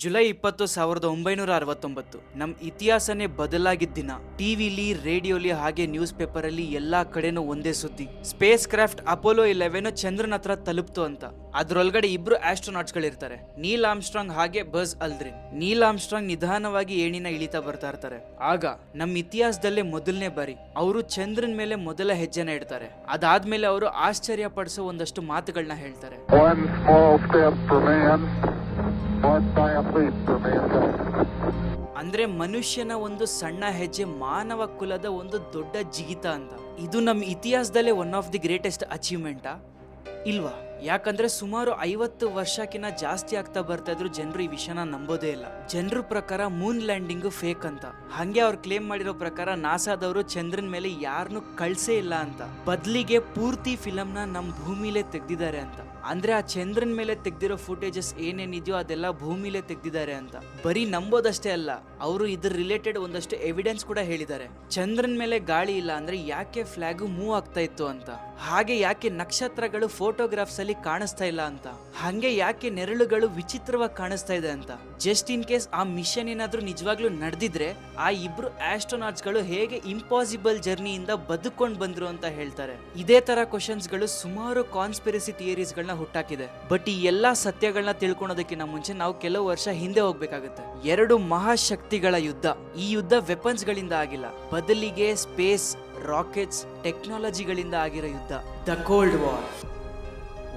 July 20, 1969 ನಮ್ ಇತಿಹಾಸನೇ ಬದಲಾಗಿದ್ದ ದಿನ. ಟಿವಿಲಿ, ರೇಡಿಯೋಲಿ ಹಾಗೆ ನ್ಯೂಸ್ ಪೇಪರ್ ಅಲ್ಲಿ ಎಲ್ಲಾ ಕಡೆನೂ ಒಂದೇ ಸುದ್ದಿ. ಸ್ಪೇಸ್ ಕ್ರಾಫ್ಟ್ ಅಪೋಲೋ 11 ಚಂದ್ರನ ಹತ್ರ ತಲುಪ್ತು ಅಂತ. ಅದ್ರೊಳಗಡೆ ಇಬ್ರು ಆಸ್ಟ್ರೋನಾಟ್ಸ್ ಗಳಿರ್ತಾರೆ, ನೀಲ್ ಆರ್ಮ್ಸ್ಟ್ರಾಂಗ್ ಹಾಗೆ ಬಜ್ ಅಲ್ಡ್ರಿನ್. ನೀಲ್ ಆರ್ಮ್ಸ್ಟ್ರಾಂಗ್ ನಿಧಾನವಾಗಿ ಏಣಿನ ಇಳಿತಾ ಬರ್ತಾ ಇರ್ತಾರೆ. ಆಗ ನಮ್ ಇತಿಹಾಸದಲ್ಲೇ ಮೊದಲನೇ ಬಾರಿ ಅವರು ಚಂದ್ರನ ಮೇಲೆ ಮೊದಲ ಹೆಜ್ಜೆನ ಇಡ್ತಾರೆ. ಅದಾದ್ಮೇಲೆ ಅವರು ಆಶ್ಚರ್ಯ ಪಡಿಸೋ ಒಂದಷ್ಟು ಮಾತುಗಳನ್ನ ಹೇಳ್ತಾರೆ. ಅಂದ್ರೆ ಮನುಷ್ಯನ ಒಂದು ಸಣ್ಣ ಹೆಜ್ಜೆ ಮಾನವ ಕುಲದ ಒಂದು ದೊಡ್ಡ ಜಿಗಿತ ಅಂತ. ಇದು ನಮ್ಮ ಇತಿಹಾಸದಲ್ಲೇ ಒನ್ ಆಫ್ ದಿ ಗ್ರೇಟೆಸ್ಟ್ ಅಚೀವ್ಮೆಂಟಾ ಇಲ್ವಾ? ಯಾಕಂದ್ರೆ ಸುಮಾರು 50 ವರ್ಷಕ್ಕಿಂತ ಜಾಸ್ತಿ ಆಗ್ತಾ ಬರ್ತಾ ಇದ್ರು ಜನರು ಈ ವಿಷಯನ ನಂಬೋದೇ ಇಲ್ಲ. ಜನರ ಪ್ರಕಾರ ಮೂನ್ ಲ್ಯಾಂಡಿಂಗ್ ಫೇಕ್ ಅಂತ. ಹಂಗೆ ಅವ್ರು ಕ್ಲೇಮ್ ಮಾಡಿರೋ ಪ್ರಕಾರ ನಾಸಾದವರು ಚಂದ್ರನ ಮೇಲೆ ಯಾರನ್ನು ಕಳ್ಸೇ ಇಲ್ಲ ಅಂತ, ಬದಲಿಗೆ ಪೂರ್ತಿ ಫಿಲಮ್ ನ ನಮ್ ಭೂಮಿಲೇ ತೆಗ್ದಿದ್ದಾರೆ ಅಂತ. ಅಂದ್ರೆ ಆ ಚಂದ್ರನ್ ಮೇಲೆ ತೆಗ್ದಿರೋ ಫುಟೇಜಸ್ ಏನೇನಿದೆಯೋ ಅದೆಲ್ಲ ಭೂಮಿಲೇ ತೆಗ್ದಿದ್ದಾರೆ ಅಂತ. ಬರೀ ನಂಬೋದಷ್ಟೇ ಅಲ್ಲ, ಅವರು ಇದ್ರ ರಿಲೇಟೆಡ್ ಒಂದಷ್ಟು ಎವಿಡೆನ್ಸ್ ಕೂಡ ಹೇಳಿದ್ದಾರೆ. ಚಂದ್ರನ್ ಮೇಲೆ ಗಾಳಿ ಇಲ್ಲ ಅಂದ್ರೆ ಯಾಕೆ ಫ್ಲಾಗ್ ಮೂವ್ ಆಗ್ತಾ ಇತ್ತು ಅಂತ, ಹಾಗೆ ಯಾಕೆ ನಕ್ಷತ್ರಗಳು ಫೋಟೋಗ್ರಾಫ್ಸ್ ಅಲ್ಲಿ ಕಾಣಿಸ್ತಾ ಇಲ್ಲ ಅಂತ, ಹಂಗೆ ಯಾಕೆ ನೆರಳುಗಳು ವಿಚಿತ್ರವಾಗಿ ಕಾಣಿಸ್ತಾ ಇದೆ ಅಂತ. ಜಸ್ಟ್ ಇನ್ ಕೇಸ್ ಆ ಮಿಷನ್ ಏನಾದ್ರೂ ನಿಜವಾಗ್ಲೂ ನಡೆದಿದ್ರೆ ಆ ಇಬ್ರು ಆಸ್ಟ್ರೋನಾಟ್ಸ್ ಗಳು ಹೇಗೆ ಇಂಪಾಸಿಬಲ್ ಜರ್ನಿಯಿಂದ ಬದುಕೊಂಡ್ ಬಂದ್ರು ಅಂತ ಹೇಳ್ತಾರೆ. ಇದೇ ತರ ಕ್ವಶನ್ಸ್ ಗಳು ಸುಮಾರು ಕಾನ್ಸ್ಪಿರಸಿ ಥಿಯರೀಸ್ ಗಳನ್ನ ಹುಟ್ಟಾಕಿದೆ. ಬಟ್ ಈ ಎಲ್ಲಾ ಸತ್ಯಗಳನ್ನ ತಿಳ್ಕೊಳೋದಕ್ಕಿಂತ ಮುಂಚೆ ನಾವು ಕೆಲವು ವರ್ಷ ಹಿಂದೆ ಹೋಗ್ಬೇಕಾಗುತ್ತೆ. 2 ಮಹಾಶಕ್ತಿಗಳ ಯುದ್ಧ. ಈ ಯುದ್ಧ ವೆಪನ್ಸ್ ಗಳಿಂದ ಆಗಿಲ್ಲ, ಬದಲಿಗೆ ಸ್ಪೇಸ್, ರಾಕೆಟ್ಸ್, ಟೆಕ್ನಾಲಜಿಗಳಿಂದ ಆಗಿರೋ ಯುದ್ಧ, ದ ಕೋಲ್ಡ್ ವಾರ್.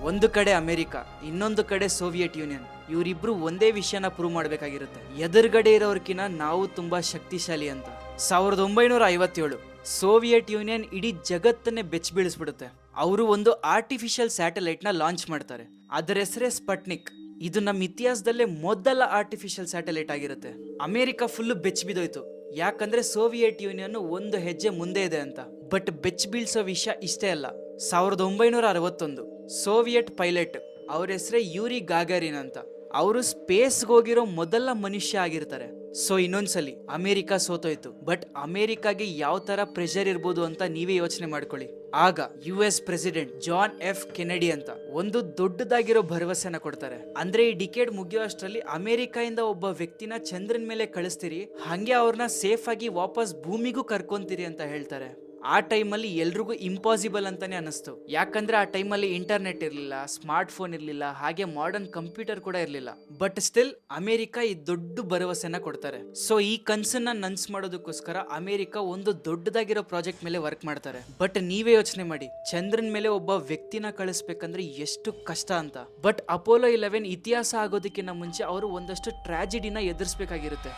ಒಂದು ಕಡೆ ಅಮೆರಿಕ, ಇನ್ನೊಂದು ಕಡೆ ಸೋವಿಯತ್ ಯೂನಿಯನ್. ಇವರಿಬ್ರು ಒಂದೇ ವಿಷಯನ ಪ್ರೂವ್ ಮಾಡ್ಬೇಕಾಗಿರುತ್ತೆ, ಎದುರುಗಡೆ ಇರೋರ್ಕಿನ ನಾವು ತುಂಬಾ ಶಕ್ತಿಶಾಲಿ ಅಂತ. 1957 ಸೋವಿಯತ್ ಯೂನಿಯನ್ ಇಡೀ ಜಗತ್ತನ್ನೇ ಬೆಚ್ಚ ಬೀಳಿಸ್ಬಿಡುತ್ತೆ. ಅವರು ಒಂದು ಆರ್ಟಿಫಿಷಿಯಲ್ ಸ್ಯಾಟಲೈಟ್ ನ ಲಾಂಚ್ ಮಾಡ್ತಾರೆ. ಅದರ ಹೆಸರೇ ಸ್ಪಟ್ನಿಕ್. ಇದು ನಮ್ಮ ಇತಿಹಾಸದಲ್ಲೇ ಮೊದಲ ಆರ್ಟಿಫಿಷಿಯಲ್ ಸ್ಯಾಟಲೈಟ್ ಆಗಿರುತ್ತೆ. ಅಮೆರಿಕ ಫುಲ್ ಬೆಚ್ಚ ಬಿದ್ದೋಯ್ತು, ಯಾಕಂದ್ರೆ ಸೋವಿಯತ್ ಯೂನಿಯನ್ ಒಂದು ಹೆಜ್ಜೆ ಮುಂದೆ ಇದೆ ಅಂತ. ಬಟ್ ಬೆಚ್ಚ ಬೀಳ್ಸೋ ವಿಷಯ ಇಷ್ಟೇ ಅಲ್ಲ. 1961 ಸೋವಿಯತ್ ಪೈಲಟ್, ಅವ್ರ ಹೆಸರೇ ಯೂರಿ ಗಾಗಾರಿನ್ ಅಂತ. ಅವರು ಸ್ಪೇಸ್ಗೆ ಹೋಗಿರೋ ಮೊದಲ ಮನುಷ್ಯ ಆಗಿರ್ತಾರೆ. ಸೊ ಇನ್ನೊಂದ್ಸಲಿ ಅಮೆರಿಕ ಸೋತೋಯ್ತು. ಬಟ್ ಅಮೆರಿಕಾಗೆ ಯಾವ ತರ ಪ್ರೆಷರ್ ಇರ್ಬೋದು ಅಂತ ನೀವೇ ಯೋಚನೆ ಮಾಡ್ಕೊಳ್ಳಿ. ಆಗ US president John F Kennedy ಅಂತ ಒಂದು ದೊಡ್ಡದಾಗಿರೋ ಭರವಸೆನ ಕೊಡ್ತಾರೆ. ಅಂದ್ರೆ ಈ ಡಿಕೇಡ್ ಮುಗಿಯೋ ಅಷ್ಟರಲ್ಲಿ ಅಮೆರಿಕ ಇಂದ ಒಬ್ಬ ವ್ಯಕ್ತಿನ ಚಂದ್ರನ್ ಮೇಲೆ ಕಳಿಸ್ತೀರಿ, ಹಂಗೆ ಅವ್ರನ್ನ ಸೇಫ್ ಆಗಿ ವಾಪಸ್ ಭೂಮಿಗೂ ಕರ್ಕೊಂತೀರಿ ಅಂತ ಹೇಳ್ತಾರೆ. ಆ ಟೈಮಲ್ಲಿ ಎಲ್ರಿಗೂ ಇಂಪಾಸಿಬಲ್ ಅಂತಾನೆ ಅನಿಸ್ತು. ಯಾಕಂದ್ರೆ ಆ ಟೈಮಲ್ಲಿ ಇಂಟರ್ನೆಟ್ ಇರಲಿಲ್ಲ, ಸ್ಮಾರ್ಟ್ ಫೋನ್ ಇರಲಿಲ್ಲ, ಹಾಗೆ ಮಾಡರ್ನ್ ಕಂಪ್ಯೂಟರ್ ಕೂಡ ಇರಲಿಲ್ಲ. ಬಟ್ ಸ್ಟಿಲ್ ಅಮೆರಿಕ ಈ ದೊಡ್ಡ ಭರವಸೆನ ಕೊಡ್ತಾರೆ. ಸೊ ಈ ಕನ್ಸನ್ನ ನನ್ಸ್ ಮಾಡೋದಕ್ಕೋಸ್ಕರ ಅಮೆರಿಕ ಒಂದು ದೊಡ್ಡದಾಗಿರೋ ಪ್ರಾಜೆಕ್ಟ್ ಮೇಲೆ ವರ್ಕ್ ಮಾಡ್ತಾರೆ. ಬಟ್ ನೀವೇ ಯೋಚನೆ ಮಾಡಿ, ಚಂದ್ರನ್ ಮೇಲೆ ಒಬ್ಬ ವ್ಯಕ್ತಿನ ಕಳಿಸ್ಬೇಕಂದ್ರೆ ಎಷ್ಟು ಕಷ್ಟ ಅಂತ. ಬಟ್ ಅಪೋಲೋ 11 ಇತಿಹಾಸ ಆಗೋದಕ್ಕಿಂತ ಮುಂಚೆ ಅವರು ಒಂದಷ್ಟು ಟ್ರಾಜಿಡಿನ ಎದುರಿಸಬೇಕಾಗಿರುತ್ತೆ.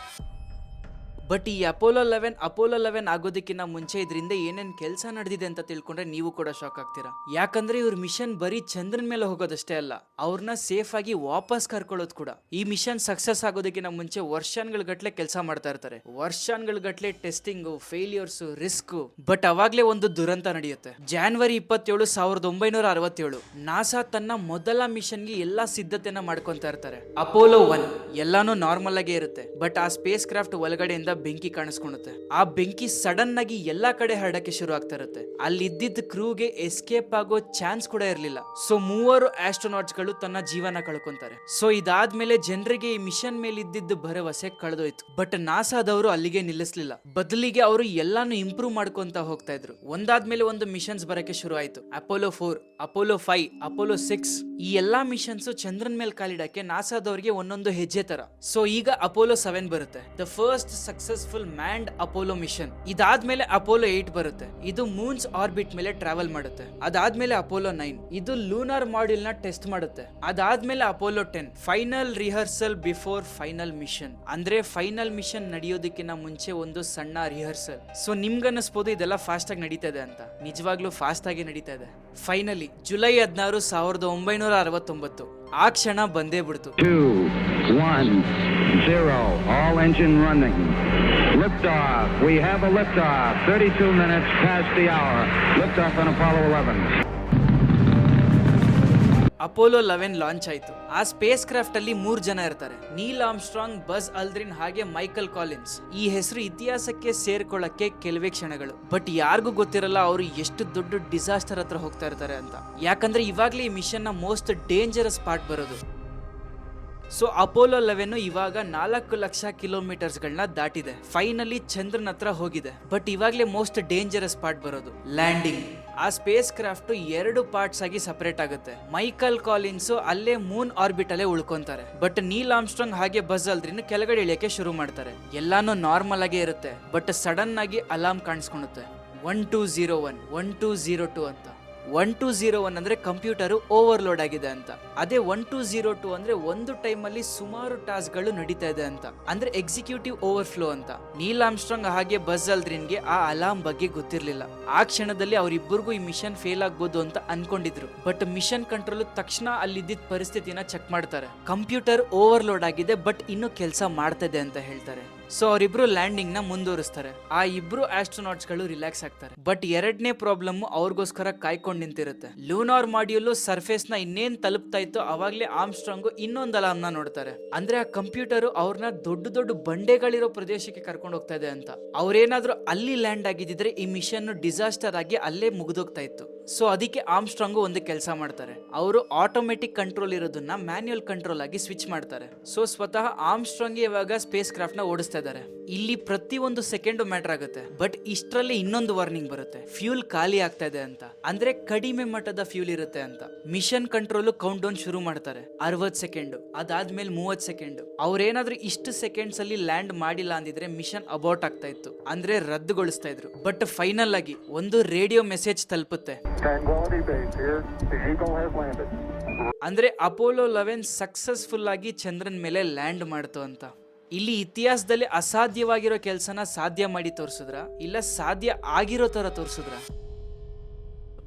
ಬಟ್ ಈ ಅಪೋಲೋ 11 ಆಗೋದಕ್ಕಿಂತ ಮುಂಚೆ ಇದರಿಂದ ಏನೇನ್ ಕೆಲಸ ನಡೆದಿದೆ ಅಂತ ತಿಳ್ಕೊಂಡ್ರೆ ನೀವು ಕೂಡ ಶಾಕ್ ಆಗ್ತೀರಾ. ಯಾಕಂದ್ರೆ ಇವ್ರ ಮಿಷನ್ ಬರೀ ಚಂದ್ರನ್ ಮೇಲೆ ಹೋಗೋದಷ್ಟೇ ಅಲ್ಲ, ಅವ್ರನ್ನ ಸೇಫ್ ಆಗಿ ವಾಪಸ್ ಕರ್ಕೊಳ್ಳೋದು ಕೂಡ. ಈ ಮಿಷನ್ ಸಕ್ಸಸ್ ಆಗೋದಕ್ಕಿಂತ ಮುಂಚೆ ವರ್ಷಗಳ ಗಟ್ಲೆ ಕೆಲಸ ಮಾಡ್ತಾ ಇರ್ತಾರೆ. ವರ್ಷಗಳ ಗಟ್ಲೆ ಟೆಸ್ಟಿಂಗ್, ಫೇಲ್ಯೂರ್ಸ್, ರಿಸ್ಕ್. ಬಟ್ ಅವಾಗ್ಲೇ ಒಂದು ದುರಂತ ನಡೆಯುತ್ತೆ. ಜನವರಿ 27, 1967 ನಾಸಾ ತನ್ನ ಮೊದಲ ಮಿಷನ್ಗೆ ಎಲ್ಲಾ ಸಿದ್ಧತೆನ ಮಾಡ್ಕೊಂತಾ ಇರ್ತಾರೆ. ಅಪೋಲೋ 1 ಎಲ್ಲಾನು ನಾರ್ಮಲ್ ಆಗೇ ಇರುತ್ತೆ. ಬಟ್ ಆ ಸ್ಪೇಸ್ ಕ್ರಾಫ್ಟ್ ಒಳಗಡೆಯಿಂದ ಬೆಂಕಿ ಕಾಣಿಸ್ಕೊಳ್ಳುತ್ತೆ. ಆ ಬೆಂಕಿ ಸಡನ್ ಆಗಿ ಎಲ್ಲಾ ಕಡೆ ಹರಡಕ್ಕೆ ಶುರು ಆಗ್ತಾ ಇರುತ್ತೆ. ಅಲ್ಲಿ ಇದ್ದಿದ್ದ ಕ್ರೂಗೆ ಎಸ್ಕೇಪ್ ಆಗೋ ಚಾನ್ಸ್ ಕೂಡ ಇರಲಿಲ್ಲ. ಸೊ 3 ಆಸ್ಟ್ರೋನಾಟ್ಸ್ ಗಳು ತನ್ನ ಜೀವನ ಕಳ್ಕೊಂತಾರೆ. ಸೊ ಇದಾದ್ಮೇಲೆ ಜನರಿಗೆ ಈ ಮಿಷನ್ ಮೇಲೆ ಇದ್ದಿದ್ದ ಭರವಸೆ ಕಳೆದೋಯ್ತು. ಬಟ್ ನಾಸಾದವರು ಅಲ್ಲಿಗೆ ನಿಲ್ಲಿಸಲಿಲ್ಲ, ಬದಲಿಗೆ ಅವರು ಎಲ್ಲಾನು ಇಂಪ್ರೂವ್ ಮಾಡ್ಕೊಂತ ಹೋಗ್ತಾ ಇದ್ರು. ಒಂದಾದ್ಮೇಲೆ ಒಂದು ಮಿಷನ್ಸ್ ಬರಕ್ಕೆ ಶುರು ಆಯ್ತು. ಅಪೋಲೋ 4, ಅಪೋಲೋ 5, ಅಪೋಲೋ 6 ಈ ಎಲ್ಲಾ ಮಿಷನ್ಸ್ ಚಂದ್ರನ್ ಮೇಲೆ ಕಾಲಿಡಕ್ಕೆ ನಾಸಾದವರಿಗೆ ಒಂದೊಂದು ಹೆಜ್ಜೆ ತರ. ಸೊ ಈಗ ಅಪೋಲೋ 7 ಬರುತ್ತೆ, the first successful manned Apollo mission. ಇದಾದ್ಮೇಲೆ ಅಪೋಲೋ 8 ಬರುತ್ತೆ, ಇದು ಮೂನ್ಸ್ ಆರ್ಬಿಟ್ ಮೇಲೆ ಟ್ರಾವೆಲ್ ಮಾಡುತ್ತೆ. ಅದಾದ್ಮೇಲೆ ಅಪೋಲೋ 9 ಇದು ಲೂನಾರ್ ಮಾಡ್ಯೂಲ್ ನ ಟೆಸ್ಟ್ ಮಾಡುತ್ತೆ. ಅದಾದ್ಮೇಲೆ Apollo 10 final rehearsal before final mission. ಅಂದ್ರೆ ಫೈನಲ್ ಮಿಷನ್ ನಡೆಯೋದಕ್ಕಿಂತ ಮುಂಚೆ ಒಂದು ಸಣ್ಣ ರಿಹರ್ಸಲ್. ಸೊ ನಿಮ್ಗನ್ನಿಸ್ಬೋದು ಇದೆಲ್ಲ ಫಾಸ್ಟ್ ಆಗಿ ನಡೀತಾ ಇದೆ ಅಂತ. ನಿಜವಾಗ್ಲೂ ಫಾಸ್ಟ್ ಆಗಿ ನಡೀತಾ ಇದೆ. ಫೈನಲಿ ಜುಲೈ 16, 1969 ಆ ಕ್ಷಣ ಬಂದೇ ಬಿಡ್ತು. 2, 1, 0 all engine running. Liftoff. We have a liftoff. 32 minutes past the hour. Liftoff on Apollo 11. Apollo 11 launch ಆಯ್ತು. ಆ ಸ್ಪೇಸ್ ಕ್ರಾಫ್ಟ್ ಅಲ್ಲಿ 3 ಜನ ಇರ್ತಾರೆ, ನೀಲ್ ಆರ್ಮ್ಸ್ಟ್ರಾಂಗ್, ಬಜ್ ಅಲ್ಡ್ರಿನ್ ಹಾಗೆ ಮೈಕಲ್ ಕಾಲಿನ್ಸ್. ಈ ಹೆಸರು ಇತಿಹಾಸಕ್ಕೆ ಸೇರ್ಕೊಳ್ಳಕ್ಕೆ ಕೆಲವೇ ಕ್ಷಣಗಳು. ಬಟ್ ಯಾರಿಗೂ ಗೊತ್ತಿರಲ್ಲ ಅವರು ಎಷ್ಟು ದೊಡ್ಡ ಡಿಸಾಸ್ಟರ್ ಹತ್ರ ಹೋಗ್ತಾ ಇರ್ತಾರೆ ಅಂತ. ಯಾಕಂದ್ರೆ ಇವಾಗ್ಲೇ ಈ ಮಿಷನ್ ನ ಮೋಸ್ಟ್ ಡೇಂಜರಸ್ ಪಾರ್ಟ್ ಬರೋದು. ಸೊ ಅಪೋಲೋ 11 ಇವಾಗ 4 ಲಕ್ಷ ಕಿಲೋಮೀಟರ್ಸ್ಗಳನ್ನ ದಾಟಿದೆ. ಫೈನಲಿ ಚಂದ್ರನ ಹತ್ರ ಹೋಗಿದೆ. ಬಟ್ ಇವಾಗ್ಲೇ ಮೋಸ್ಟ್ ಡೇಂಜರಸ್ ಪಾರ್ಟ್ ಬರೋದು, ಲ್ಯಾಂಡಿಂಗ್. ಆ ಸ್ಪೇಸ್ ಕ್ರಾಫ್ಟ್ 2 ಪಾರ್ಟ್ಸ್ ಆಗಿ ಸಪರೇಟ್ ಆಗುತ್ತೆ. ಮೈಕಲ್ ಕಾಲಿನ್ಸ್ ಅಲ್ಲೇ ಮೂನ್ ಆರ್ಬಿಟ್ ಅಲ್ಲೇ ಉಳ್ಕೊಂತಾರೆ. ಬಟ್ ನೀಲ್ ಆರ್ಮ್ಸ್ಟ್ರಾಂಗ್ ಹಾಗೆ ಬಸ್ ಅಲ್ದ್ರಿನ್ ಕೆಳಗಡೆ ಇಳಿಯಕ್ಕೆ ಶುರು ಮಾಡ್ತಾರೆ. ಎಲ್ಲಾನು ನಾರ್ಮಲ್ ಆಗೇ ಇರುತ್ತೆ. ಬಟ್ ಸಡನ್ ಆಗಿ ಅಲಾರ್ಮ್ ಕಾಣಿಸ್ಕೊಳುತ್ತೆ, 1201 1202 ಅಂತ. 1201 ಅಂದ್ರೆ ಕಂಪ್ಯೂಟರ್ ಓವರ್ಲೋಡ್ ಆಗಿದೆ ಅಂತ. ಅದೇ 1202 ಅಂದ್ರೆ ಒಂದು ಟೈಮ್ ಅಲ್ಲಿ ಸುಮಾರು ಟಾಸ್ಕ್ ಗಳು ನಡೀತಾ ಇದೆ ಅಂತ, ಅಂದ್ರೆ ಎಕ್ಸಿಕ್ಯೂಟಿವ್ ಓವರ್ಫ್ಲೋ ಅಂತ. ನೀಲ್ ಆರ್ಮ್ಸ್ಟ್ರಾಂಗ್ ಹಾಗೆ ಬಸ್ ಅಲ್ಡ್ರಿನ್ಗೆ ಆ ಅಲಾರ್ಮ್ ಬಗ್ಗೆ ಗೊತ್ತಿರ್ಲಿಲ್ಲ. ಆ ಕ್ಷಣದಲ್ಲಿ ಅವರಿಬ್ಬರಿಗೂ ಈ ಮಿಷನ್ ಫೇಲ್ ಆಗ್ಬೋದು ಅಂತ ಅನ್ಕೊಂಡಿದ್ರು. ಬಟ್ ಮಿಷನ್ ಕಂಟ್ರೋಲ್ ತಕ್ಷಣ ಅಲ್ಲಿದ್ದ ಪರಿಸ್ಥಿತಿನ ಚೆಕ್ ಮಾಡ್ತಾರೆ. ಕಂಪ್ಯೂಟರ್ ಓವರ್ಲೋಡ್ ಆಗಿದೆ, ಬಟ್ ಇನ್ನು ಕೆಲಸ ಮಾಡ್ತಾ ಇದೆ ಅಂತ ಹೇಳ್ತಾರೆ. ಸೊ ಅವರಿಬ್ರು ಲ್ಯಾಂಡಿಂಗ್ ನ ಮುಂದುವರಿಸ್ತಾರೆ. ಆ ಇಬ್ರು ಆಸ್ಟ್ರೋನಾಟ್ಸ್ ಗಳು ರಿಲ್ಯಾಕ್ಸ್ ಆಗ್ತಾರೆ. ಬಟ್ ಎರಡನೇ ಪ್ರಾಬ್ಲಮ್ ಅವ್ರಿಗೋಸ್ಕರ ಕಾಯ್ಕೊಂಡು ನಿಂತಿರುತ್ತೆ. ಲೂನಾರ್ ಮಾಡ್ಯೂಲ್ ಸರ್ಫೇಸ್ ನ ಇನ್ನೇನ್ ತಲುಪ್ತಾ ಇತ್ತು ಅವಾಗ್ಲೇ ಆರ್ಮ್ಸ್ಟ್ರಾಂಗ್ ಇನ್ನೊಂದು ಅಲಾರ್ಮ್ ನ ನೋಡ್ತಾರೆ. ಅಂದ್ರೆ ಆ ಕಂಪ್ಯೂಟರ್ ಅವ್ರನ್ನ ದೊಡ್ಡ ದೊಡ್ಡ ಬಂಡೆಗಳಿರೋ ಪ್ರದೇಶಕ್ಕೆ ಕರ್ಕೊಂಡು ಹೋಗ್ತಾ ಇದೆ ಅಂತ. ಅವ್ರೇನಾದ್ರೂ ಅಲ್ಲಿ ಲ್ಯಾಂಡ್ ಆಗಿದ್ರೆ ಈ ಮಿಷನ್ ಡಿಸಾಸ್ಟರ್ ಆಗಿ ಅಲ್ಲೇ ಮುಗಿದೋಗ್ತಾ ಇತ್ತು. ಸೊ ಅದಕ್ಕೆ ಆರ್ಮ್ಸ್ಟ್ರಾಂಗ್ ಒಂದು ಕೆಲಸ ಮಾಡ್ತಾರೆ. ಅವರು ಆಟೋಮೆಟಿಕ್ ಕಂಟ್ರೋಲ್ ಇರೋದನ್ನ ಮ್ಯಾನ್ಯುಯಲ್ ಕಂಟ್ರೋಲ್ ಆಗಿ ಸ್ವಿಚ್ ಮಾಡ್ತಾರೆ. ಸೊ ಸ್ವತಃ ಆರ್ಮ್ಸ್ಟ್ರಾಂಗ್ ಇವಾಗ ಸ್ಪೇಸ್ ಕ್ರಾಫ್ಟ್ ನ ಓಡಿಸ್ತಾ ಇದ್ದಾರೆ. ಇಲ್ಲಿ ಪ್ರತಿ ಒಂದು ಸೆಕೆಂಡ್ ಮ್ಯಾಟರ್ ಆಗುತ್ತೆ. ಬಟ್ ಇಷ್ಟರಲ್ಲಿ ಇನ್ನೊಂದು ವಾರ್ನಿಂಗ್ ಬರುತ್ತೆ, ಫ್ಯೂಲ್ ಖಾಲಿ ಆಗ್ತಾ ಇದೆ ಅಂತ. ಅಂದ್ರೆ ಕಡಿಮೆ ಮಟ್ಟದ ಫ್ಯೂಲ್ ಇರುತ್ತೆ ಅಂತ. ಮಿಷನ್ ಕಂಟ್ರೋಲ್ ಕೌಂಟ್ ಡೌನ್ ಶುರು ಮಾಡ್ತಾರೆ. 60 ಸೆಕೆಂಡ್, ಅದಾದ್ಮೇಲೆ 30 ಸೆಕೆಂಡ್. ಅವ್ರೇನಾದ್ರೂ ಇಷ್ಟು ಸೆಕೆಂಡ್ಸ್ ಅಲ್ಲಿ ಲ್ಯಾಂಡ್ ಮಾಡಿಲ್ಲ ಅಂದಿದ್ರೆ ಮಿಷನ್ ಅಬೌಟ್ ಆಗ್ತಾ ಇತ್ತು, ಅಂದ್ರೆ ರದ್ದುಗೊಳಿಸ್ತಾ ಇದ್ರು. ಬಟ್ ಫೈನಲ್ ಆಗಿ ಒಂದು ರೇಡಿಯೋ ಮೆಸೇಜ್ ತಲುಪುತ್ತೆ, ಅಂದ್ರೆ ಅಪೋಲೋ 11 ಸಕ್ಸಸ್ಫುಲ್ ಆಗಿ ಚಂದ್ರನ್ ಮೇಲೆ ಲ್ಯಾಂಡ್ ಮಾಡ್ತು ಅಂತ. ಇಲ್ಲಿ ಇತಿಹಾಸದಲ್ಲಿ ಅಸಾಧ್ಯವಾಗಿರೋ ಕೆಲಸನ ಸಾಧ್ಯ ಮಾಡಿ ತೋರಿಸಿದ್ರ, ಇಲ್ಲ ಸಾಧ್ಯ ಆಗಿರೋ ತರ ತೋರಿಸಿದ್ರ?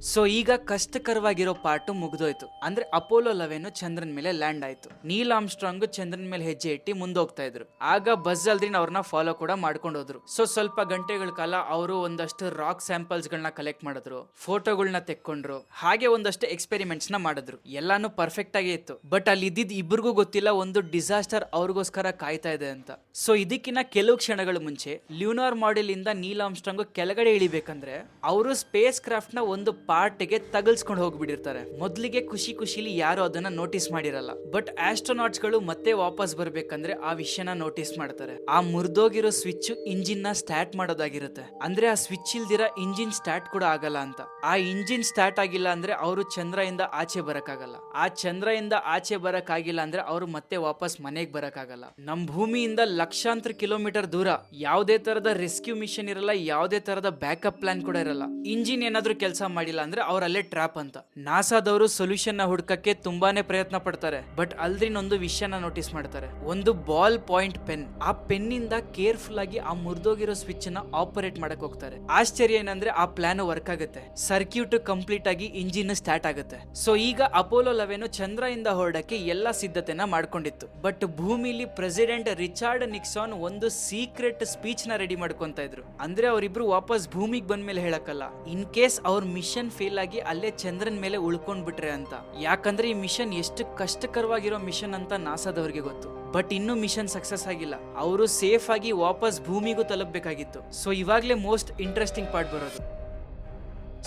ಸೊ ಈಗ ಕಷ್ಟಕರವಾಗಿರೋ ಪಾರ್ಟ್ ಮುಗ್ದೋಯ್ತು. ಅಂದ್ರೆ ಅಪೋಲೋ 11 ಚಂದ್ರನ್ ಮೇಲೆ ಲ್ಯಾಂಡ್ ಆಯ್ತು. ನೀಲ್ ಆರ್ಮ್ಸ್ಟ್ರಾಂಗ್ ಚಂದ್ರನ್ ಮೇಲೆ ಹೆಜ್ಜೆ ಇಟ್ಟು ಮುಂದೋಗ್ತಾ ಇದ್ರು. ಆಗ ಬಸ್ ಅಲ್ಡ್ರಿನ್ ಅವ್ರನ್ನ ಫಾಲೋ ಕೂಡ ಮಾಡ್ಕೊಂಡು ಹೋದ್ರು. ಸೊ ಸ್ವಲ್ಪ ಗಂಟೆಗಳ ಕಾಲ ಅವರು ಒಂದಷ್ಟು ರಾಕ್ ಸ್ಯಾಂಪಲ್ಸ್ ಗಳನ್ನ ಕಲೆಕ್ಟ್ ಮಾಡಿದ್ರು, ಫೋಟೋಗಳನ್ನ ತೆಕ್ಕೊಂಡ್ರು, ಹಾಗೆ ಒಂದಷ್ಟು ಎಕ್ಸ್ಪೆರಿಮೆಂಟ್ಸ್ ನ ಮಾಡಿದ್ರು. ಎಲ್ಲಾನು ಪರ್ಫೆಕ್ಟ್ ಆಗೇ ಇತ್ತು. ಬಟ್ ಅಲ್ಲಿ ಇದ್ದಿದ್ ಇಬ್ಬರಿಗೂ ಗೊತ್ತಿಲ್ಲ ಒಂದು ಡಿಸಾಸ್ಟರ್ ಅವ್ರಿಗೋಸ್ಕರ ಕಾಯ್ತಾ ಇದೆ ಅಂತ. ಸೊ ಇದಕ್ಕಿನ್ನ ಕೆಲವು ಕ್ಷಣಗಳ ಮುಂಚೆ ಲ್ಯೂನಾರ್ ಮಾಡೆಲ್ ಇಂದ ನೀಲ್ ಆರ್ಮ್ಸ್ಟ್ರಾಂಗ್ ಕೆಳಗಡೆ ಇಳಿಬೇಕಂದ್ರೆ ಅವರು ಸ್ಪೇಸ್ ಕ್ರಾಫ್ಟ್ ನ ಒಂದು ಪಾರ್ಟ್ಗೆ ತಗಲ್ಸ್ಕೊಂಡು ಹೋಗ್ಬಿಟ್ಟಿರ್ತಾರೆ. ಮೊದ್ಲಿಗೆ ಖುಷಿಲಿ ಯಾರು ಅದನ್ನ ನೋಟಿಸ್ ಮಾಡಿರಲ್ಲ. ಬಟ್ ಆಸ್ಟ್ರೋನಾಟ್ಸ್ ಗಳು ಮತ್ತೆ ವಾಪಸ್ ಬರ್ಬೇಕಂದ್ರೆ ಆ ವಿಷಯನ ನೋಟಿಸ್ ಮಾಡ್ತಾರೆ. ಆ ಮುರಿದೋಗಿರೋ ಸ್ವಿಚ್ ಇಂಜಿನ್ ನ ಸ್ಟಾರ್ಟ್ ಮಾಡೋದಾಗಿರುತ್ತೆ. ಅಂದ್ರೆ ಆ ಸ್ವಿಚ್ ಇಲ್ದಿರ ಇಂಜಿನ್ ಸ್ಟಾರ್ಟ್ ಕೂಡ ಆಗಲ್ಲ ಅಂತ. ಆ ಇಂಜಿನ್ ಸ್ಟಾರ್ಟ್ ಆಗಿಲ್ಲ ಅಂದ್ರೆ ಅವರು ಚಂದ್ರದಿಂದ ಆಚೆ ಬರಕ್ಕಾಗಲ್ಲ. ಆ ಚಂದ್ರದಿಂದ ಆಚೆ ಬರಕ್ಕಾಗಿಲ್ಲ ಅಂದ್ರೆ ಅವರು ಮತ್ತೆ ವಾಪಸ್ ಮನೆಗೆ ಬರಕ್ಕಾಗಲ್ಲ. ನಮ್ ಭೂಮಿಯಿಂದ ಲಕ್ಷಾಂತರ ಕಿಲೋಮೀಟರ್ ದೂರ ಯಾವುದೇ ತರದ ರೆಸ್ಕ್ಯೂ ಮಿಷನ್ ಇರಲ್ಲ, ಯಾವುದೇ ತರದ ಬ್ಯಾಕಪ್ ಪ್ಲಾನ್ ಕೂಡ ಇರಲ್ಲ. ಇಂಜಿನ್ ಏನಾದ್ರೂ ಕೆಲಸ ಮಾಡಿಲ್ಲ ಅಂದ್ರೆ ಅವರಲ್ಲೇ ಟ್ರಾಪ್ ಅಂತ. ನಾಸಾದವರು ಸೊಲ್ಯೂಷನ್ ನ ಹುಡ್ಕಕ್ಕೆ ತುಂಬಾನೇ ಪ್ರಯತ್ನ ಪಡ್ತಾರೆ. ಬಟ್ ಅಲ್ದ್ರಿನ್ ಒಂದು ವಿಷಯನ ನೋಟಿಸ್ ಮಾಡ್ತಾರೆ, ಒಂದು ಬಾಲ್ ಪಾಯಿಂಟ್ ಪೆನ್. ಆ ಪೆನ್ ಇಂದ ಕೇರ್ಫುಲ್ ಆಗಿ ಆ ಮುರಿದೋಗಿರೋ ಸ್ವಿಚ್ ನ ಆಪರೇಟ್ ಮಾಡಕ್ ಹೋಗ್ತಾರೆ. ಆಶ್ಚರ್ಯ ಏನಂದ್ರೆ ಆ ಪ್ಲಾನ್ ವರ್ಕ್ ಆಗುತ್ತೆ. ಸರ್ಕ್ಯೂಟ್ ಕಂಪ್ಲೀಟ್ ಆಗಿ ಇಂಜಿನ್ ಸ್ಟಾರ್ಟ್ ಆಗುತ್ತೆ. ಸೊ ಈಗ ಅಪೋಲೋ 11 ಚಂದ್ರದಿಂದ ಹೊರಡಕ್ಕೆ ಎಲ್ಲಾ ಸಿದ್ಧತೆನ ಮಾಡ್ಕೊಂಡಿತ್ತು. ಬಟ್ ಭೂಮಿಲಿ ಪ್ರೆಸಿಡೆಂಟ್ ರಿಚಾರ್ಡ್ ನಿಕ್ಸಾನ್ ಒಂದು ಸೀಕ್ರೆಟ್ ಸ್ಪೀಚ್ ನ ರೆಡಿ ಮಾಡ್ಕೊಂತ ಇದ್ರು. ಅಂದ್ರೆ ಅವರಿಬ್ರು ವಾಪಸ್ ಭೂಮಿಗೆ ಬಂದ್ಮೇಲೆ ಹೇಳಕ್ಕಲ್ಲ, ಇನ್ ಕೇಸ್ ಅವ್ರ ಮಿಷನ್ ಫೇಲ್ ಆಗಿ ಅಲ್ಲೇ ಚಂದ್ರನ್ ಮೇಲೆ ಉಳ್ಕೊಂಡ್ ಬಿಟ್ರೆ ಅಂತ. ಯಾಕಂದ್ರೆ ಈ ಮಿಷನ್ ಎಷ್ಟು ಕಷ್ಟಕರವಾಗಿರೋ ಮಿಷನ್ ಅಂತ ನಾಸಾದವ್ರಿಗೆ ಗೊತ್ತು. ಬಟ್ ಇನ್ನೂ ಮಿಷನ್ ಸಕ್ಸಸ್ ಆಗಿಲ್ಲ. ಅವರು ಸೇಫ್ ಆಗಿ ವಾಪಸ್ ಭೂಮಿಗೂ ತಲುಪಬೇಕಾಗಿತ್ತು. ಸೊ ಇವಾಗ್ಲೇ ಮೋಸ್ಟ್ ಇಂಟ್ರೆಸ್ಟಿಂಗ್ ಪಾರ್ಟ್ ಬರೋದು.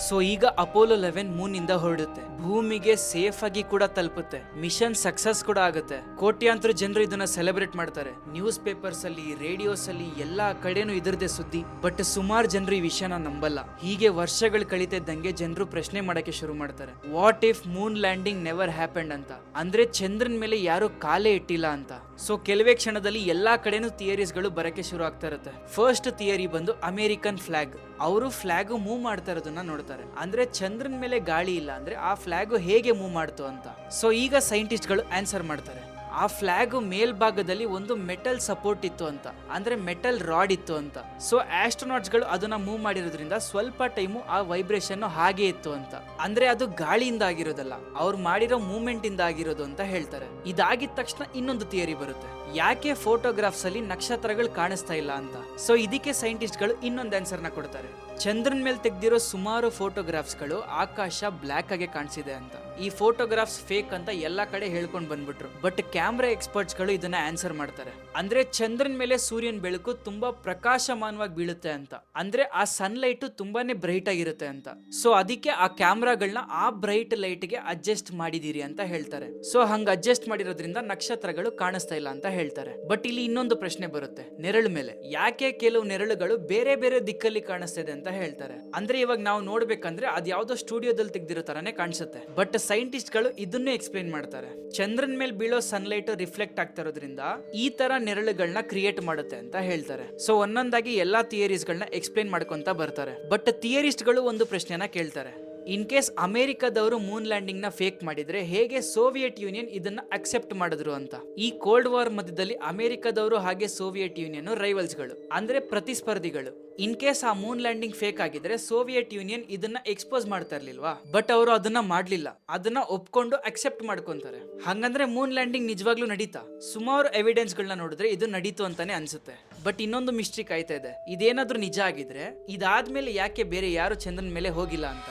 ಸೊ ಈಗ ಅಪೋಲೋ 11 ಮೂನ್ ಇಂದ ಹೊರಡುತ್ತೆ. ಭೂಮಿಗೆ ಸೇಫ್ ಆಗಿ ಕೂಡ ತಲುಪುತ್ತೆ. ಮಿಷನ್ ಸಕ್ಸಸ್ ಕೂಡ ಆಗುತ್ತೆ. ಕೋಟ್ಯಾಂತರ ಜನರು ಇದನ್ನ ಸೆಲೆಬ್ರೇಟ್ ಮಾಡ್ತಾರೆ. ನ್ಯೂಸ್ ಪೇಪರ್ಸ್ ಅಲ್ಲಿ, ರೇಡಿಯೋಸ್ ಅಲ್ಲಿ ಎಲ್ಲಾ ಕಡೆನೂ ಇದರದೇ ಸುದ್ದಿ. ಬಟ್ ಸುಮಾರು ಜನರು ಈ ವಿಷಯನ ನಂಬಲ್ಲ. ಹೀಗೆ ವರ್ಷಗಳು ಕಳೀತಿದ್ದಂಗೆ ಜನರು ಪ್ರಶ್ನೆ ಮಾಡಕ್ಕೆ ಶುರು ಮಾಡ್ತಾರೆ, what if Moon landing never happened ಅಂತ. ಅಂದ್ರೆ ಚಂದ್ರನ್ ಮೇಲೆ ಯಾರು ಕಾಲೇ ಇಟ್ಟಿಲ್ಲ ಅಂತ. ಸೊ ಕೆಲವೇ ಕ್ಷಣದಲ್ಲಿ ಎಲ್ಲಾ ಕಡೆನೂ ಥಿಯರೀಸ್ ಗಳು ಬರಕ್ಕೆ ಶುರು ಆಗ್ತಾ ಇರುತ್ತೆ. ಫಸ್ಟ್ ಥಿಯರಿ ಬಂದು ಅಮೆರಿಕನ್ ಫ್ಲಾಗ್. ಅವರು ಫ್ಲಾಗ್ ಮೂವ್ ಮಾಡ್ತಾ ಇರೋದನ್ನ ನೋಡ್ತಾರೆ. ಅಂದ್ರೆ ಚಂದ್ರನ್ ಮೇಲೆ ಗಾಳಿ ಇಲ್ಲ ಅಂದ್ರೆ ಆ ಫ್ಲಾಗ್ ಹೇಗೆ ಮೂವ್ ಮಾಡ್ತು ಅಂತ. ಸೊ ಈಗ ಸೈಂಟಿಸ್ಟ್ ಗಳು ಆನ್ಸರ್ ಮಾಡ್ತಾರೆ, ಆ ಫ್ಲಾಗ್ ಮೇಲ್ಭಾಗದಲ್ಲಿ ಒಂದು ಮೆಟಲ್ ಸಪೋರ್ಟ್ ಇತ್ತು ಅಂತ, ಅಂದ್ರೆ ಮೆಟಲ್ ರಾಡ್ ಇತ್ತು ಅಂತ. ಸೊ ಆಸ್ಟ್ರೋನಾಟ್ಸ್ ಗಳು ಅದನ್ನ ಮೂವ್ ಮಾಡಿರೋದ್ರಿಂದ ಸ್ವಲ್ಪ ಟೈಮು ಆ ವೈಬ್ರೇಷನ್ ಹಾಗೆ ಇತ್ತು ಅಂತ. ಅಂದ್ರೆ ಅದು ಗಾಳಿಯಿಂದ ಆಗಿರೋದಲ್ಲ, ಅವ್ರು ಮಾಡಿರೋ ಮೂವ್ಮೆಂಟ್ ಇಂದ ಆಗಿರೋದು ಅಂತ ಹೇಳ್ತಾರೆ. ಇದಾಗಿದ ತಕ್ಷಣ ಇನ್ನೊಂದು ಥಿಯರಿ ಬರುತ್ತೆ, ಯಾಕೆ ಫೋಟೋಗ್ರಾಫ್ಸ್ ಅಲ್ಲಿ ನಕ್ಷತ್ರಗಳು ಕಾಣಿಸ್ತಾ ಇಲ್ಲ ಅಂತ. ಸೊ ಇದಕ್ಕೆ ಸೈಂಟಿಸ್ಟ್ ಗಳು ಇನ್ನೊಂದು ಆನ್ಸರ್ ನ ಕೊಡ್ತಾರೆ. ಚಂದ್ರನ್ ಮೇಲೆ ತೆಗ್ದಿರೋ ಸುಮಾರು ಫೋಟೋಗ್ರಾಫ್ಸ್ ಗಳು ಆಕಾಶ ಬ್ಲಾಕ್ ಆಗಿ ಕಾಣಿಸಿದೆ ಅಂತ. ಈ ಫೋಟೋಗ್ರಾಫ್ಸ್ ಫೇಕ್ ಅಂತ ಎಲ್ಲಾ ಕಡೆ ಹೇಳ್ಕೊಂಡ್ ಬಂದ್ಬಿಟ್ರು. ಬಟ್ ಕ್ಯಾಮ್ರಾ ಎಕ್ಸ್ಪರ್ಟ್ಸ್ ಗಳು ಇದನ್ನ ಆನ್ಸರ್ ಮಾಡ್ತಾರೆ. ಅಂದ್ರೆ ಚಂದ್ರನ್ ಮೇಲೆ ಸೂರ್ಯನ ಬೆಳಕು ತುಂಬಾ ಪ್ರಕಾಶಮಾನವಾಗಿ ಬೀಳುತ್ತೆ ಅಂತ. ಅಂದ್ರೆ ಆ ಸನ್ಲೈಟ್ ತುಂಬಾನೇ ಬ್ರೈಟ್ ಆಗಿರುತ್ತೆ ಅಂತ. ಸೊ ಅದಕ್ಕೆ ಆ ಕ್ಯಾಮ್ರಾಗಳನ್ನ ಆ ಬ್ರೈಟ್ ಲೈಟ್ ಗೆ ಅಡ್ಜಸ್ಟ್ ಮಾಡಿದೀರಿ ಅಂತ ಹೇಳ್ತಾರೆ. ಸೊ ಹಂಗ ಅಡ್ಜಸ್ಟ್ ಮಾಡಿರೋದ್ರಿಂದ ನಕ್ಷತ್ರಗಳು ಕಾಣಿಸ್ತಾ ಇಲ್ಲ ಅಂತ ಹೇಳ್ತಾರೆ. ಬಟ್ ಇಲ್ಲಿ ಇನ್ನೊಂದು ಪ್ರಶ್ನೆ ಬರುತ್ತೆ, ನೆರಳು ಮೇಲೆ ಯಾಕೆ ಕೆಲವು ನೆರಳುಗಳು ಬೇರೆ ಬೇರೆ ದಿಕ್ಕಲ್ಲಿ ಕಾಣಿಸ್ತಿದೆ ಅಂತ ಹೇಳ್ತಾರೆ. ಅಂದ್ರೆ ಇವಾಗ ನಾವು ನೋಡ್ಬೇಕಂದ್ರೆ ಅದ್ ಯಾವ್ದೋ ಸ್ಟುಡಿಯೋದಲ್ಲಿ ತೆಗ್ದಿರೋ ತರಾನೇ ಕಾಣಿಸುತ್ತೆ. ಬಟ್ ಸೈಂಟಿಸ್ಟ್ ಗಳು ಇದನ್ನೇ ಎಕ್ಸ್ಪ್ಲೇನ್ ಮಾಡ್ತಾರೆ. ಚಂದ್ರನ್ ಮೇಲೆ ಬೀಳೋ ಸನ್ಲೈಟ್ ರಿಫ್ಲೆಕ್ಟ್ ಆಗ್ತಾ ಇರೋದ್ರಿಂದ ಈ ತರ ನೆರಳುಗಳನ್ನ ಕ್ರಿಯೇಟ್ ಮಾಡುತ್ತೆ ಅಂತ ಹೇಳ್ತಾರೆ. ಸೊ ಒಂದೊಂದಾಗಿ ಎಲ್ಲಾ ಥಿಯರೀಸ್ ಗಳನ್ನ ಎಕ್ಸ್ಪ್ಲೇನ್ ಮಾಡ್ಕೊಂತ ಬರ್ತಾರೆ. ಬಟ್ ಥಿಯರಿಸ್ಟ್ ಗಳು ಒಂದು ಪ್ರಶ್ನೆನ ಕೇಳ್ತಾರೆ, ಇನ್ ಕೇಸ್ ಅಮೆರಿಕದವರು ಮೂನ್ ಲ್ಯಾಂಡಿಂಗ್ ನ ಫೇಕ್ ಮಾಡಿದ್ರೆ ಹೇಗೆ ಸೋವಿಯತ್ ಯೂನಿಯನ್ ಇದನ್ನ ಅಕ್ಸೆಪ್ಟ್ ಮಾಡಿದ್ರು ಅಂತ. ಈ ಕೋಲ್ಡ್ ವಾರ್ ಮಧ್ಯದಲ್ಲಿ ಅಮೆರಿಕದವರು ಹಾಗೆ ಸೋವಿಯತ್ ಯೂನಿಯನ್ ರೈವಲ್ಸ್ ಗಳು, ಅಂದ್ರೆ ಪ್ರತಿಸ್ಪರ್ಧಿಗಳು. ಇನ್ ಕೇಸ್ ಆ ಮೂನ್ ಲ್ಯಾಂಡಿಂಗ್ ಫೇಕ್ ಆಗಿದ್ರೆ ಸೋವಿಯತ್ ಯೂನಿಯನ್ ಇದನ್ನ ಎಕ್ಸ್ಪೋಸ್ ಮಾಡ್ತಾ ಇರ್ಲಿಲ್ವಾ? ಬಟ್ ಅವರು ಅದನ್ನ ಮಾಡ್ಲಿಲ್ಲ, ಅದನ್ನ ಒಪ್ಕೊಂಡು ಅಕ್ಸೆಪ್ಟ್ ಮಾಡ್ಕೊಂತಾರೆ. ಹಂಗಂದ್ರೆ ಮೂನ್ ಲ್ಯಾಂಡಿಂಗ್ ನಿಜವಾಗ್ಲೂ ನಡೀತಾ? ಸುಮಾರು ಎವಿಡೆನ್ಸ್ ಗಳನ್ನ ನೋಡಿದ್ರೆ ಇದು ನಡೀತು ಅಂತಾನೆ ಅನ್ಸುತ್ತೆ. ಬಟ್ ಇನ್ನೊಂದು ಮಿಸ್ಟ್ರಿ ಕಾಯ್ತಾ ಇದೆ. ಇದೇನಾದ್ರೂ ನಿಜ ಆಗಿದ್ರೆ ಇದಾದ್ಮೇಲೆ ಯಾಕೆ ಬೇರೆ ಯಾರು ಚಂದ್ರನ್ ಮೇಲೆ ಹೋಗಿಲ್ಲ ಅಂತ.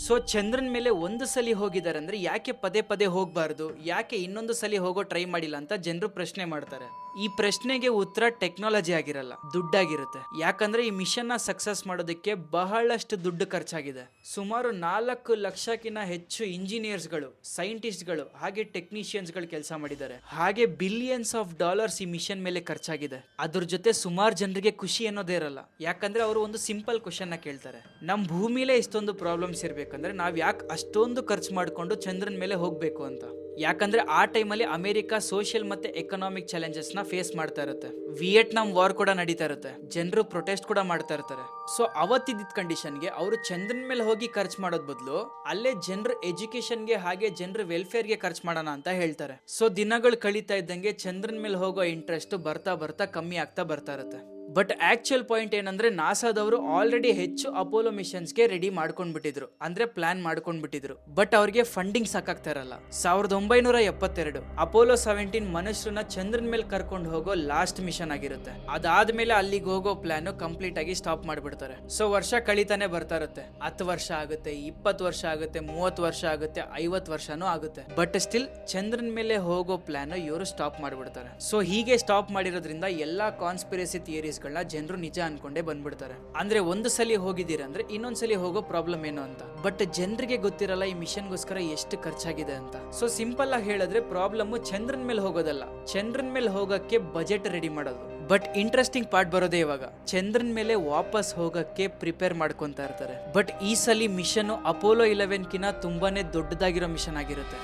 ಸೊ ಚಂದ್ರನ್ ಮೇಲೆ ಒಂದು ಸಲ ಹೋಗಿದ್ದಾರೆ ಅಂದ್ರೆ ಯಾಕೆ ಪದೇ ಪದೇ ಹೋಗ್ಬಾರ್ದು, ಯಾಕೆ ಇನ್ನೊಂದು ಸಲ ಹೋಗೋ ಟ್ರೈ ಮಾಡಿಲ್ಲ ಅಂತ ಜನರು ಪ್ರಶ್ನೆ ಮಾಡ್ತಾರೆ. ಈ ಪ್ರಶ್ನೆಗೆ ಉತ್ತರ ಟೆಕ್ನಾಲಜಿ ಆಗಿರಲ್ಲ, ದುಡ್ಡಾಗಿರುತ್ತೆ. ಯಾಕಂದ್ರೆ ಈ ಮಿಷನ್ ನ ಸಕ್ಸಸ್ ಮಾಡೋದಕ್ಕೆ ಬಹಳಷ್ಟು ದುಡ್ಡು ಖರ್ಚಾಗಿದೆ. ಸುಮಾರು 4 ಲಕ್ಷಕ್ಕಿಂತ ಹೆಚ್ಚು ಇಂಜಿನಿಯರ್ಸ್ ಗಳು, ಸೈಂಟಿಸ್ಟ್ ಗಳು ಹಾಗೆ ಟೆಕ್ನಿಷಿಯನ್ಸ್ ಗಳು ಕೆಲಸ ಮಾಡಿದ್ದಾರೆ. ಹಾಗೆ ಬಿಲಿಯನ್ಸ್ ಆಫ್ ಡಾಲರ್ಸ್ ಈ ಮಿಷನ್ ಮೇಲೆ ಖರ್ಚಾಗಿದೆ. ಅದ್ರ ಜೊತೆ ಸುಮಾರು ಜನರಿಗೆ ಖುಷಿ ಅನ್ನೋದೇ ಇರಲ್ಲ. ಯಾಕಂದ್ರೆ ಅವರು ಒಂದು ಸಿಂಪಲ್ ಕ್ವಶನ್ ನ ಕೇಳ್ತಾರೆ, ನಮ್ ಭೂಮಿಲೇ ಇಷ್ಟೊಂದು ಪ್ರಾಬ್ಲಮ್ಸ್ ಇರ್ಬೇಕಂದ್ರೆ ನಾವ್ ಯಾಕೆ ಅಷ್ಟೊಂದು ಖರ್ಚು ಮಾಡ್ಕೊಂಡು ಚಂದ್ರನ್ ಮೇಲೆ ಹೋಗ್ಬೇಕು ಅಂತ. ಯಾಕಂದ್ರೆ ಆ ಟೈಮಲ್ಲಿ ಅಮೆರಿಕ ಸೋಷಿಯಲ್ ಮತ್ತೆ ಎಕನಾಮಿಕ್ ಚಾಲೆಂಜಸ್ ನ ಫೇಸ್ ಮಾಡ್ತಾ ಇರುತ್ತೆ. ವಿಯೆಟ್ನಾಂ ವಾರ್ ಕೂಡ ನಡೀತಾ ಇರುತ್ತೆ, ಜನರು ಪ್ರೊಟೆಸ್ಟ್ ಕೂಡ ಮಾಡ್ತಾ ಇರ್ತಾರೆ. ಸೊ ಅವತ್ತಿದ್ದ ಕಂಡೀಷನ್ಗೆ ಅವರು ಚಂದ್ರನ್ ಮೇಲೆ ಹೋಗಿ ಖರ್ಚು ಮಾಡೋದ್ ಬದಲು ಅಲ್ಲೇ ಜನರ ಎಜುಕೇಶನ್ಗೆ ಹಾಗೆ ಜನರ ವೆಲ್ಫೇರ್ಗೆ ಖರ್ಚು ಮಾಡೋಣ ಅಂತ ಹೇಳ್ತಾರೆ. ಸೊ ದಿನಗಳು ಕಳೀತಾ ಇದ್ದಂಗೆ ಚಂದ್ರನ್ ಮೇಲೆ ಹೋಗೋ ಇಂಟ್ರೆಸ್ಟ್ ಬರ್ತಾ ಬರ್ತಾ ಕಮ್ಮಿ ಆಗ್ತಾ ಬರ್ತಾ ಇರುತ್ತೆ. ಬಟ್ ಆಕ್ಚುಯಲ್ ಪಾಯಿಂಟ್ ಏನಂದ್ರೆ ನಾಸಾದವರು ಆಲ್ರೆಡಿ ಹೆಚ್ಚು ಅಪೋಲೋ ಮಿಷನ್ಸ್ಗೆ ರೆಡಿ ಮಾಡ್ಕೊಂಡ್ಬಿಟ್ಟಿದ್ರು, ಅಂದ್ರೆ ಪ್ಲಾನ್ ಮಾಡ್ಕೊಂಡ್ಬಿಟ್ಟಿದ್ರು. ಬಟ್ ಅವ್ರಿಗೆ ಫಂಡಿಂಗ್ ಸಾಕಾಗ್ತಾ ಇರಲ್ಲ. 1972 ಅಪೋಲೋ 17 ಮನುಷ್ಯರನ್ನ ಚಂದ್ರನ್ ಮೇಲೆ ಕರ್ಕೊಂಡು ಹೋಗೋ ಲಾಸ್ಟ್ ಮಿಷನ್ ಆಗಿರುತ್ತೆ. ಅದಾದ್ಮೇಲೆ ಅಲ್ಲಿಗೆ ಹೋಗೋ ಪ್ಲಾನ್ ಕಂಪ್ಲೀಟ್ ಆಗಿ ಸ್ಟಾಪ್ ಮಾಡ್ಬಿಡ್ತಾರೆ. ಸೊ ವರ್ಷ ಕಳೀತಾನೆ ಬರ್ತಾ ಇರುತ್ತೆ. 10 ವರ್ಷ ಆಗುತ್ತೆ, 20 ವರ್ಷ ಆಗುತ್ತೆ, 30 ವರ್ಷ ಆಗುತ್ತೆ, 50 ವರ್ಷನೂ ಆಗುತ್ತೆ. ಬಟ್ ಸ್ಟಿಲ್ ಚಂದ್ರನ್ ಮೇಲೆ ಹೋಗೋ ಪ್ಲಾನ್ ಇವರು ಸ್ಟಾಪ್ ಮಾಡ್ಬಿಡ್ತಾರೆ. ಸೊ ಹೀಗೆ ಸ್ಟಾಪ್ ಮಾಡಿರೋದ್ರಿಂದ ಎಲ್ಲಾ ಕಾನ್ಸ್ಪಿರಸಿ ಥಿಯರೀಸ್ ಜನರು ನಿಜ ಅನ್ಕೊಂಡೇ ಬಂದ್ಬಿಡ್ತಾರೆ. ಅಂದ್ರೆ ಒಂದು ಸಲ ಹೋಗಿದ್ದೀರಾ ಅಂದ್ರೆ ಇನ್ನೊಂದ್ಸಲಿ ಹೋಗೋ ಪ್ರಾಬ್ಲಮ್ ಏನು ಅಂತ. ಬಟ್ ಜನರಿಗೆ ಗೊತ್ತಿರಲ್ಲ ಈ ಮಿಷನ್ಗೋಸ್ಕರ ಎಷ್ಟು ಖರ್ಚಾಗಿದೆ ಅಂತ. ಸೊ ಸಿಂಪಲ್ ಆಗಿ ಹೇಳಿದ್ರೆ ಪ್ರಾಬ್ಲಮ್ ಚಂದ್ರನ್ ಮೇಲೆ ಹೋಗೋದಲ್ಲ, ಚಂದ್ರನ್ ಮೇಲೆ ಹೋಗಕ್ಕೆ ಬಜೆಟ್ ರೆಡಿ ಮಾಡೋದು. ಬಟ್ ಇಂಟ್ರೆಸ್ಟಿಂಗ್ ಪಾರ್ಟ್ ಬರೋದೇ ಇವಾಗ, ಚಂದ್ರನ್ ಮೇಲೆ ವಾಪಸ್ ಹೋಗಕ್ಕೆ ಪ್ರಿಪೇರ್ ಮಾಡ್ಕೊಂತಾ ಇರ್ತಾರೆ. ಬಟ್ ಈ ಸಲ ಮಿಷನ್ ಅಪೋಲೋ 11 ಕಿನ್ನ ತುಂಬಾನೇ ದೊಡ್ಡದಾಗಿರೋ ಮಿಷನ್ ಆಗಿರುತ್ತೆ.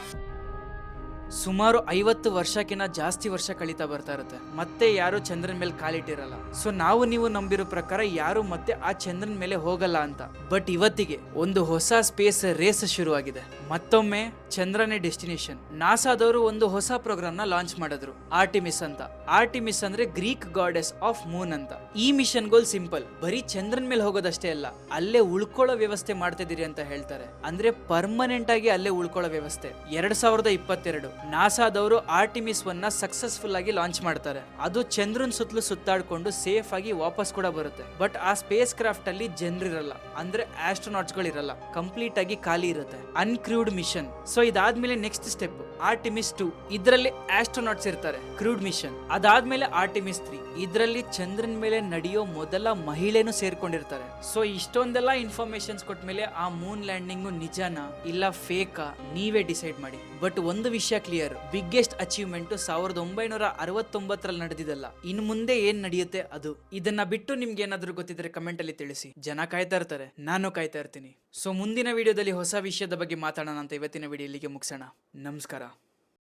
ಸುಮಾರು 50 ವರ್ಷಕ್ಕಿಂತ ಜಾಸ್ತಿ ವರ್ಷ ಕಳೀತಾ ಬರ್ತಾ ಇರುತ್ತೆ. ಮತ್ತೆ ಯಾರು ಚಂದ್ರನ್ ಮೇಲೆ ಕಾಲಿಟ್ಟಿರಲ್ಲ. ಸೊ ನಾವು ನೀವು ನಂಬಿರೋ ಪ್ರಕಾರ ಯಾರು ಮತ್ತೆ ಆ ಚಂದ್ರನ್ ಮೇಲೆ ಹೋಗಲ್ಲ ಅಂತ. ಬಟ್ ಇವತ್ತಿಗೆ ಒಂದು ಹೊಸ ಸ್ಪೇಸ್ ರೇಸ್ ಶುರುವಾಗಿದೆ. ಮತ್ತೊಮ್ಮೆ ಚಂದ್ರನೇ ಡೆಸ್ಟಿನೇಷನ್. ನಾಸಾದವರು ಒಂದು ಹೊಸ ಪ್ರೋಗ್ರಾಮ್ ನ ಲಾಂಚ್ ಮಾಡಿದ್ರು, ಆರ್ಟಿಮಿಸ್ ಅಂತ. ಆರ್ಟಿಮಿಸ್ ಅಂದ್ರೆ ಗ್ರೀಕ್ ಗಾಡೆಸ್ ಆಫ್ ಮೂನ್ ಅಂತ. ಈ ಮಿಷನ್ ಗೋಲ್ ಸಿಂಪಲ್, ಬರೀ ಚಂದ್ರನ್ ಮೇಲೆ ಹೋಗೋದಷ್ಟೇ ಅಲ್ಲ, ಅಲ್ಲೇ ಉಳ್ಕೊಳ್ಳೋ ವ್ಯವಸ್ಥೆ ಮಾಡ್ತಿದ್ದೀರಿ ಅಂತ ಹೇಳ್ತಾರೆ. ಅಂದ್ರೆ ಪರ್ಮನೆಂಟ್ ಆಗಿ ಅಲ್ಲೇ ಉಳ್ಕೊಳ್ಳೋ ವ್ಯವಸ್ಥೆ. 2022 ನಾಸಾದವರು ಆರ್ಟಿಮಿಸ್ 1 ನ ಸಕ್ಸಸ್ಫುಲ್ ಆಗಿ ಲಾಂಚ್ ಮಾಡ್ತಾರೆ. ಅದು ಚಂದ್ರನ್ ಸುತ್ತಲೂ ಸುತ್ತಾಡ್ಕೊಂಡು ಸೇಫ್ ಆಗಿ ವಾಪಸ್ ಕೂಡ ಬರುತ್ತೆ. ಬಟ್ ಆ ಸ್ಪೇಸ್ ಕ್ರಾಫ್ಟ್ ಅಲ್ಲಿ ಜನರಿರಲ್ಲ, ಅಂದ್ರೆ ಆಸ್ಟ್ರೋನಾಟ್ಸ್ ಗಳು ಇರಲ್ಲ, ಕಂಪ್ಲೀಟ್ ಆಗಿ ಖಾಲಿ ಇರುತ್ತೆ, ಅನ್ಕ್ರೂಡ್ ಮಿಷನ್. ಸೊ ಇದಾದ್ಮೇಲೆ ನೆಕ್ಸ್ಟ್ ಸ್ಟೆಪ್ ಆರ್ಟಿಮಿಸ್ 2, ಇದರಲ್ಲಿ ಆಸ್ಟ್ರೋನಾಟ್ಸ್ ಇರ್ತಾರೆ, ಕ್ರೂಡ್ ಮಿಷನ್. ಅದಾದ್ಮೇಲೆ ಆರ್ಟಿಮಿಸ್ 3, ಇದರಲ್ಲಿ ಚಂದ್ರನ್ ಮೇಲೆ ನಡೆಯೋ ಮೊದಲ ಮಹಿಳೆನೂ ಸೇರ್ಕೊಂಡಿರ್ತಾರೆ. ಸೊ ಇಷ್ಟೊಂದೆಲ್ಲ ಇನ್ಫಾರ್ಮೇಶನ್ಸ್ ಕೊಟ್ಮೇಲೆ ಆ ಮೂನ್ ಲ್ಯಾಂಡಿಂಗ್ ನಿಜನಾ ಇಲ್ಲ ಫೇಕಾ ನೀವೇ ಡಿಸೈಡ್ ಮಾಡಿ. ಬಟ್ ಒಂದು ವಿಷಯ ಕ್ಲಿಯರ್, ಬಿಗ್ಗೆಸ್ಟ್ ಅಚೀವ್ಮೆಂಟ್ 1969 ನಡೆದಿದ್ದಲ್ಲ, ಇನ್ನು ಮುಂದೆ ಏನ್ ನಡೆಯುತ್ತೆ ಅದು. ಇದನ್ನ ಬಿಟ್ಟು ನಿಮ್ಗೆ ಏನಾದ್ರೂ ಗೊತ್ತಿದ್ರೆ ಕಮೆಂಟ್ ಅಲ್ಲಿ ತಿಳಿಸಿ. ಜನ ಕಾಯ್ತಾ ಇರ್ತಾರೆ, ನಾನು ಕಾಯ್ತಾ ಇರ್ತೀನಿ. ಸೊ ಮುಂದಿನ ವಿಡಿಯೋದಲ್ಲಿ ಹೊಸ ವಿಷಯದ ಬಗ್ಗೆ ಮಾತಾಡೋಣ ಅಂತ ಇವತ್ತಿನ ವಿಡಿಯೋ ಇಲ್ಲಿಗೆ ಮುಗಿಸೋಣ. ನಮಸ್ಕಾರ.